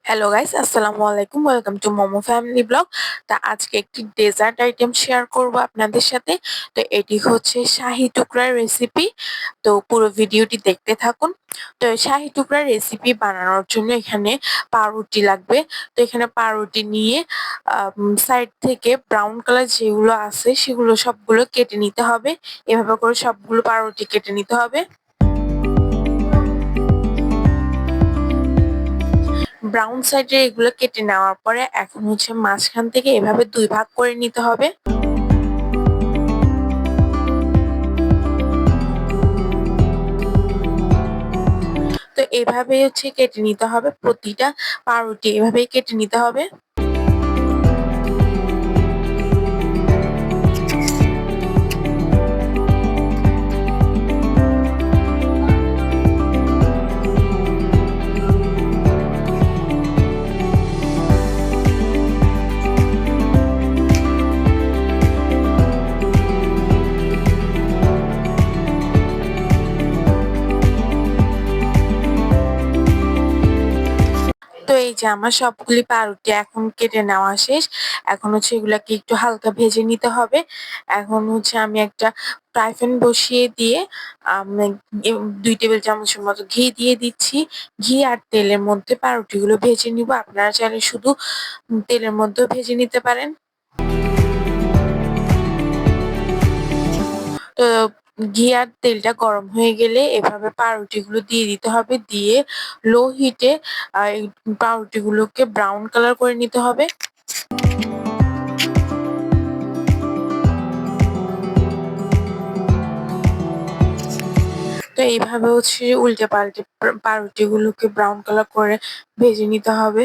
Hello guys, আসসালামু আলাইকুম। Welcome to momo family blog. তা আজকে একটি ডেজার্ট আইটেম শেয়ার করব আপনাদের সাথে। তো এটি হচ্ছে শাহি টুকরার রেসিপি। তো পুরো ভিডিওটি দেখতে থাকুন। তো শাহি টুকরার রেসিপি বানানোর জন্য এখানে পাউরুটি লাগবে। তো এখানে পাউরুটি নিয়ে সাইড থেকে ব্রাউন কালার যেগুলো আছে সেগুলো সবগুলো কেটে নিতে হবে। এভাবে করে সবগুলো পাউরুটি কেটে নিতে হবে। ব্রাউন সাইডে এগুলো কেটে নেওয়ার পরে এখন হচ্ছে মাঝখান থেকে এভাবে 2 ভাগ করে নিতে হবে। তো এভাবে হচ্ছে কেটে নিতে হবে, প্রতিটা পাউরুটি এভাবেই কেটে নিতে হবে। তো এই যে আমার সবগুলি পাউরুটি এখন কেটে নেওয়া শেষ। এখন হচ্ছে এগুলাকে একটু হালকা ভেজে নিতে হবে। এখন হচ্ছে আমি একটা ফ্রাই প্যান বসিয়ে দিয়ে 2 টেবিল চামচের মতো ঘি দিয়ে দিচ্ছি। ঘি আর তেলের মধ্যে পাউরুটিগুলো ভেজে নিব। আপনারা চাইলে শুধু তেলের মধ্যেও ভেজে নিতে পারেন। তো ঘি আর তেলটা গরম হয়ে গেলে এভাবে পাউরুটিগুলো দিয়ে দিতে হবে। দিয়ে লো হিটে এই পাউরুটিগুলোকে ব্রাউন কালার করে নিতে হবে। তো এইভাবে হচ্ছে উল্টে পাল্টে পাউরুটিগুলোকে ব্রাউন কালার করে ভেজে নিতে হবে।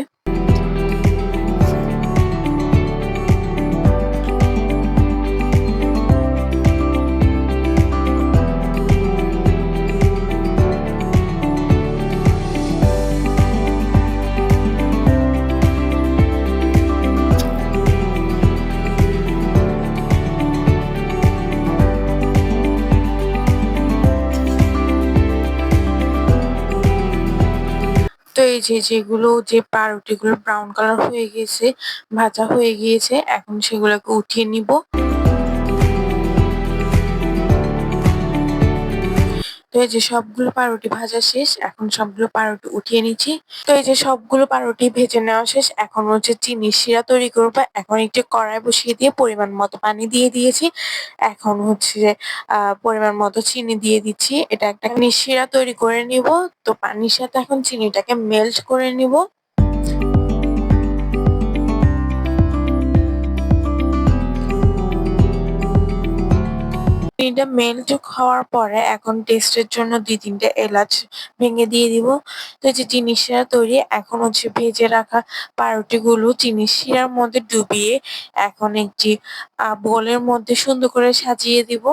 তো এই যে পাউরুটিগুলো ব্রাউন কালার হয়ে গেছে, ভাজা হয়ে গিয়েছে, এখন সেগুলোকে উঠিয়ে নিব। তো এই যে সবগুলো পাউরুটি ভাজা শেষ, এখন সবগুলো পাউরুটি উঠিয়ে নিচ্ছি। তো এই যে সবগুলো পাউরুটি ভেজে নেওয়া শেষ, এখন হচ্ছে চিনির শিরা তৈরি করব। এখন একটি কড়াই বসিয়ে দিয়ে পরিমাণ মতো পানি দিয়ে দিয়েছি। এখন হচ্ছে যে পরিমাণ মতো চিনি দিয়ে দিচ্ছি। এটা একটা চিনির শিরা তৈরি করে নিব। তো পানির সাথে এখন চিনিটাকে মেল্ট করে নিব। চিনিটা মেল্ট হওয়ার পরে এখন টেস্টের জন্য ২-৩ টে এলাচ ভেঙে দিয়ে দিব। তো এই যে চিনির শিরা তৈরি, এখন হচ্ছে ভেজে রাখা পাউরুটিগুলো চিনির শিরার মধ্যে ডুবিয়ে এখন একটি বোলের মধ্যে সুন্দর করে সাজিয়ে দিব।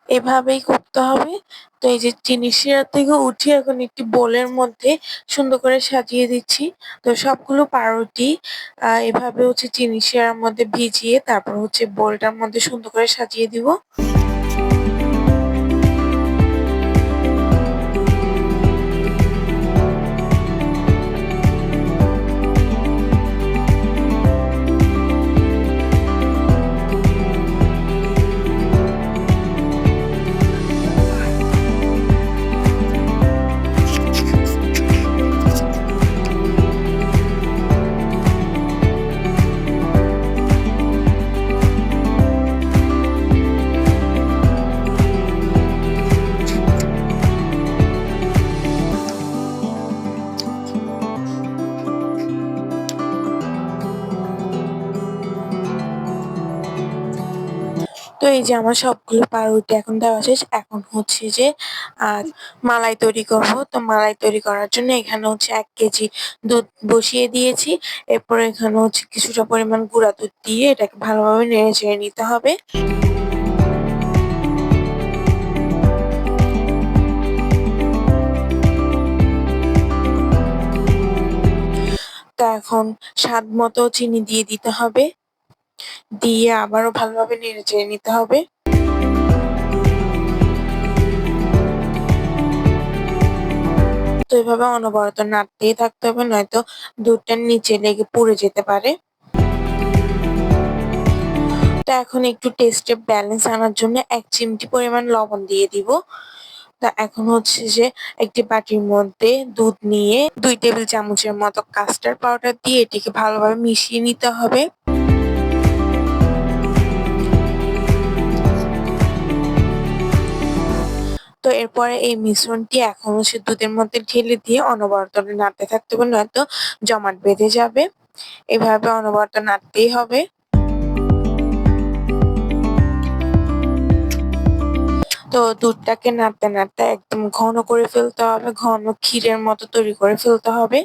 এভাবেই করতে হবে। তো এই যে চিনির শিরা থেকে উঠিয়ে এখন একটি বোলের মধ্যে সুন্দর করে সাজিয়ে দিচ্ছি। তো সবগুলো পাউরুটি এভাবে হচ্ছে চিনির শিরার মধ্যে ভিজিয়ে তারপর হচ্ছে বোলটার মধ্যে সুন্দর করে সাজিয়ে দিব। তো এই যে আমার সবগুলো পাউরুটি এখন দেওয়া শেষ। এখন হচ্ছে যে আ মালাই তৈরি করব। তো মালাই তৈরি করার জন্য এখানে হচ্ছে ১ কেজি দুধ বসিয়ে দিয়েছি। এরপর এখানে হচ্ছে কিছুটা পরিমাণ গুঁড়া দুধ দিয়ে এটাকে ভালোভাবে নেড়ে-চেড়ে নিতে হবে। তো এখন স্বাদ মতো চিনি দিয়ে দিতে হবে। দিয়ে আবারও ভালোভাবে নেড়ে-চেড়ে নিতে হবে। তো এভাবে অনবরত নাড়তেই থাকতে হবে, নয়তো দুধটা নিচে লেগে পুড়ে যেতে পারে। তো এখন একটু টেস্টে ব্যালেন্স আনার জন্য ১ চিমটি পরিমাণ লবণ দিয়ে দিব। তা এখন হচ্ছে যে একটি বাটির মধ্যে দুধ নিয়ে ২ টেবিল চামচের মতো কাস্টার্ড পাউডার দিয়ে এটিকে ভালোভাবে মিশিয়ে নিতে হবে। তো এরপরে এই মিশ্রণটি এখন হচ্ছে দুধের মধ্যে ঢেলে দিয়ে অনবরত নাড়তে থাকতে হবে, নয়তো জমাট বেঁধে যাবে। এভাবে অনবরত নাড়তেই হবে। তো দুধটাকে নাড়তে, নাড়তে একদম ঘন করে ফেলতে হবে। ঘন ক্ষীরের মতো তৈরি করে ফেলতে হবে।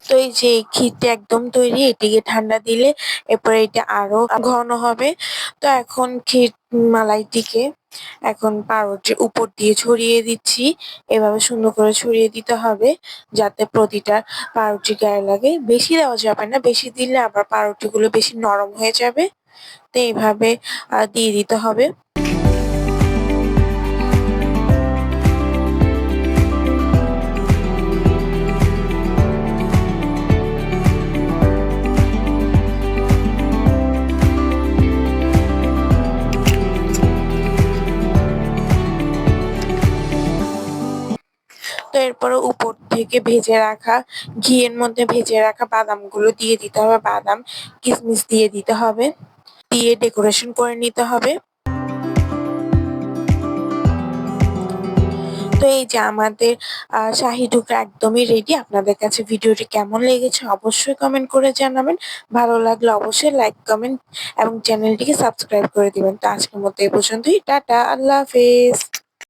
তো এই যে ক্ষীরটা একদম তৈরি, এটিকে ঠান্ডা দিলে এরপরে এটা আরো ঘন হবে। তো এখন ক্ষীর মালাইটিকে এখন পাউরুটির উপর দিয়ে ছড়িয়ে দিচ্ছি। এভাবে সুন্দর করে ছড়িয়ে দিতে হবে যাতে প্রতিটা পাউরুটির গায়ে লাগে। বেশি দেওয়া যাবে না, বেশি দিলে আবার পাউরুটিগুলো বেশি নরম হয়ে যাবে। তো এভাবে দিয়ে দিতে হবে। তো এরপরে উপর থেকে ভেজে রাখা ঘিয়ের মধ্যে ভেজে রাখা বাদামগুলো দিয়ে দিতে হবে। বাদাম, কিশমিশ দিয়ে দিতে হবে। দিয়ে ডেকোরেশন করে নিতে হবে। তো এই যে আমাদের শাহী টুকরা একদমই রেডি। আপনাদের কাছে ভিডিওটি কেমন লেগেছে অবশ্যই কমেন্ট করে জানাবেন। ভালো লাগলে অবশ্যই লাইক, কমেন্ট এবং চ্যানেলটিকে সাবস্ক্রাইব করে দিবেন। তো আজকের মতো এই পর্যন্তই। টাটা, আল্লাহ হাফেজ।